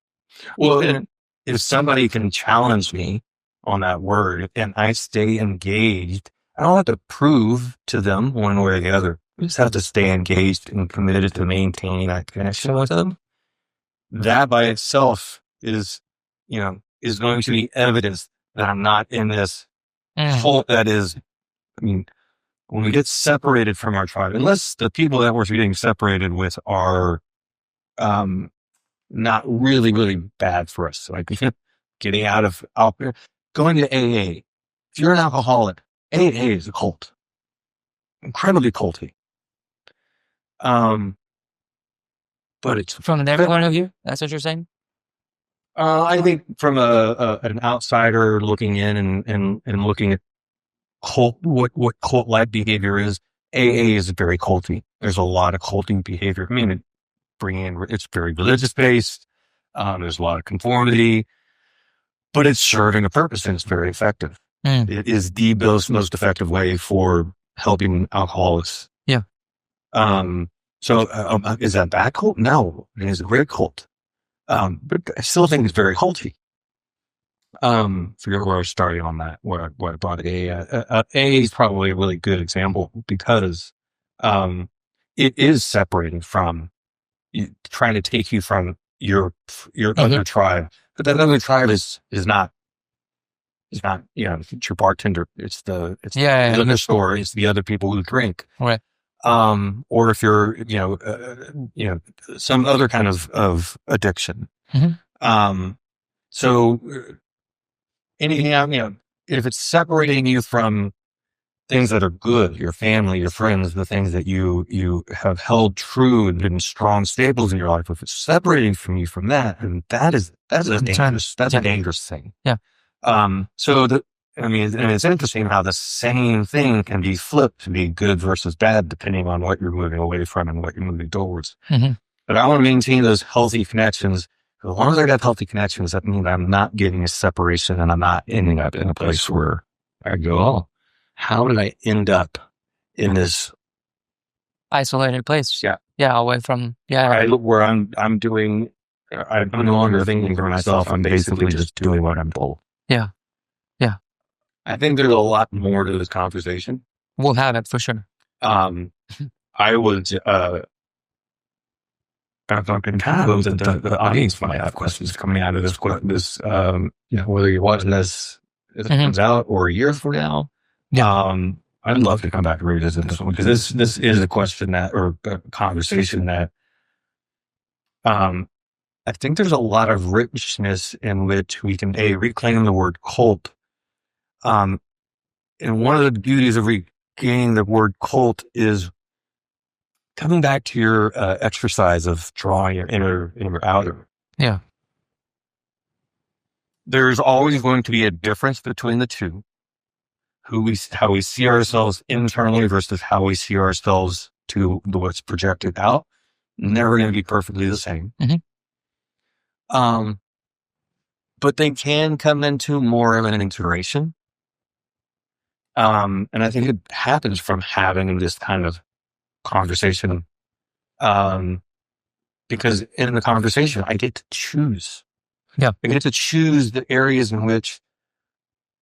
Well, and if somebody can challenge me on that word and I stay engaged, I don't have to prove to them one way or the other. I just have to stay engaged and committed to maintaining that connection with them. That by itself is going to be evidence that I'm not in this cult that is, when we get separated from our tribe, unless the people that we're getting separated with are not really, really bad for us, like getting out there, going to AA. If you're an alcoholic, AA is a cult, incredibly culty. But it's from their point of view. That's what you're saying. I think from an outsider looking in and looking at cult, what cult-like behavior is, AA is very culty. There's a lot of culting behavior. It's very religious based. There's a lot of conformity, but it's serving a purpose and it's very effective. It is the most effective way for helping alcoholics. Yeah. So is that bad cult? No, it is a great cult. But I still think it's very culty. Forget where I was starting on that, where I brought AA. AA is probably a really good example because it is separating from, trying to take you from your other tribe, but that other tribe is not, it's your bartender. It's the liquor store. It's the other people who drink. Right. Or if you're, some other kind of addiction. So anything, if it's separating you from things that are good, your family, your friends, the things that you have held true and been strong staples in your life, if it's separating from you from that, and that's a dangerous thing. Yeah. And it's interesting how the same thing can be flipped to be good versus bad, depending on what you're moving away from and what you're moving towards. But I want to maintain those healthy connections. As long as I got healthy connections, that means I'm not getting a separation and I'm not ending up in a place where I go, oh, how did I end up in this isolated place? Yeah. Yeah. Away from, where I'm no longer thinking for myself. I'm basically just doing what I'm told. Yeah. Yeah. I think there's a lot more to this conversation. We'll have it for sure. I would, the audience might have questions coming out of this, whether you're watching this, if it comes out or a year from now. Yeah. I'd love to come back and revisit this one because this is a question or a conversation that, I think there's a lot of richness in which we can reclaim the word cult. And one of the beauties of regaining the word cult is coming back to your exercise of drawing your inner and your outer. Yeah. There's always going to be a difference between the two. How we see ourselves internally versus how we see ourselves to what's projected out. Never going to be perfectly the same. But they can come into more of an integration. And I think it happens from having this kind of conversation. Because in the conversation, I get to choose. Yeah. I get to choose the areas in which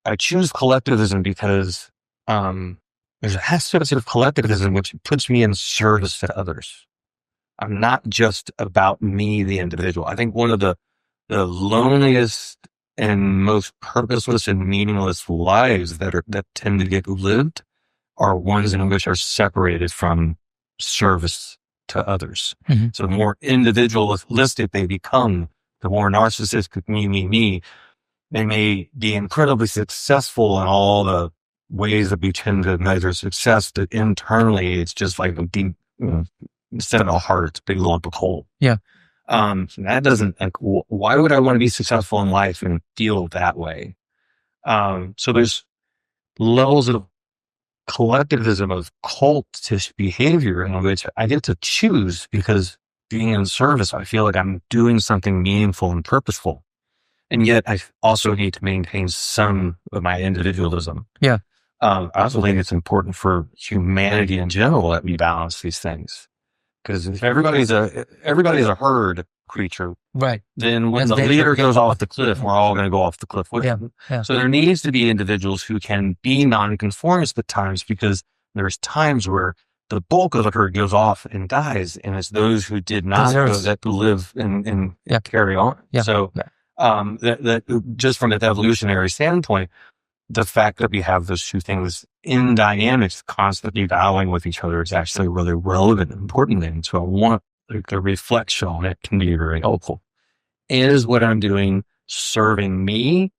I choose collectivism because there's a aspect of collectivism which puts me in service to others. I'm not just about me, the individual. I think one of the loneliest and most purposeless and meaningless lives that tend to get lived are ones in which are separated from service to others. Mm-hmm. So the more individualistic they become, the more narcissistic me. They may be incredibly successful in all the ways that we tend to measure success, but internally it's just like a deep, instead of a heart, it's a big lump of coal. Yeah. That doesn't, like, why would I want to be successful in life and feel that way? So there's levels of collectivism, of cultish behavior in which I get to choose, because being in service, I feel like I'm doing something meaningful and purposeful. And yet I also need to maintain some of my individualism. Yeah. I also think it's important for humanity in general that we balance these things. Because if everybody's a herd creature, right, then when the leader goes off the cliff, we're all going to go off the cliff with him. Yeah. So there needs to be individuals who can be nonconformist at times, because there's times where the bulk of the herd goes off and dies, and it's those who did not that live and carry on. Yeah. So that just from an evolutionary standpoint, the fact that we have those two things in dynamics constantly battling with each other is actually really relevant and important. And so I want the reflection on it can be very helpful. Is what I'm doing serving me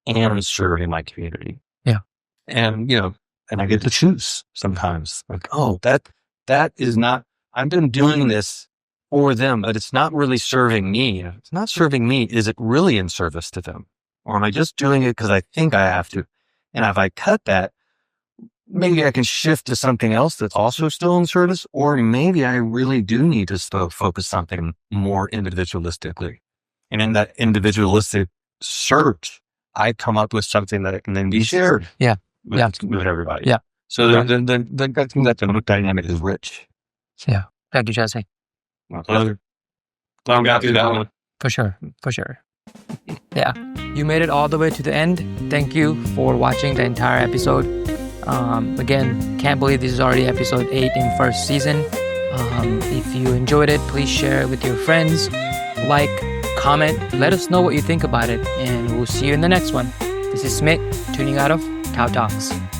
and serving my community? Yeah. And, and I get to choose sometimes, like, oh, that is not, I've been doing this for them, but it's not really serving me. If it's not serving me, is it really in service to them? Or am I just doing it because I think I have to? And if I cut that, maybe I can shift to something else that's also still in service, or maybe I really do need to still focus something more individualistically. And in that individualistic search, I come up with something that can then be shared with everybody. Yeah. So the dynamic is rich. Yeah. Thank you, Jesse. My pleasure. Glad we got through that one. For sure. Yeah. You made it all the way to the end. Thank you for watching the entire episode. Again, can't believe this is already episode 8 in first season. If you enjoyed it, please share it with your friends. Like, comment, let us know what you think about it. And we'll see you in the next one. This is Smith, tuning out of TAOTalks.